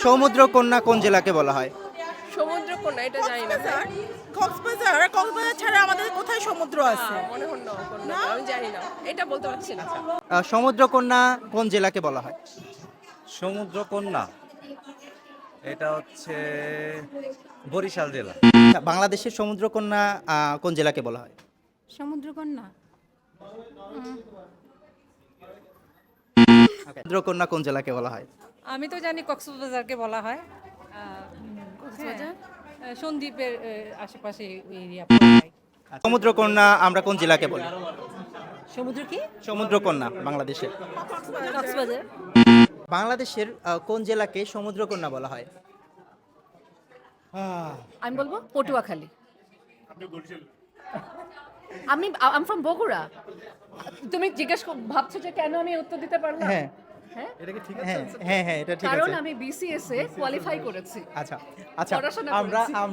সমুদ্রকন্যা কোন জেলাকে বলা হয়? সমুদ্রকন্যা এটা জানি না। কক্সবাজার ছাড়া আমাদের কোথায় সমুদ্র আছে? মনে হল না, আমি জানি না, এটা বলতে পারছি না। সমুদ্রকন্যা কোন জেলাকে বলা হয়? সমুদ্রকন্যা এটা হচ্ছে বরিশাল জেলা। আচ্ছা, বাংলাদেশের সমুদ্রকন্যা কোন জেলাকে বলা হয়? সমুদ্রকন্যা সমুদ্রকন্যা কোন জেলাকে বলা হয়? আমি তো জানি কক্সবাজারকে বলা হয়। কক্সবাজার সন্দ্বীপের আশেপাশে এরিয়া। সমুদ্রকন্যা আমরা কোন জেলাকে বলি? সমুদ্র কি? সমুদ্রকন্যা বাংলাদেশের কক্সবাজার বাংলাদেশের কোন জেলাকে সমুদ্রকন্যা বলা হয়? আমি বলবো পটুয়াখালী। আমি ফ্রম বগুড়া। তুমি ভাবছো যে কেন আমি উত্তর দিতে পারলাম? হ্যাঁ হ্যাঁ হ্যাঁ হ্যাঁ হ্যাঁ এটা ঠিক কারণ আছে। আমি বিসিএস এ কোয়ালিফাই করেছি। আচ্ছা আচ্ছা পড়াশোনা আমরা করেছি। আমরা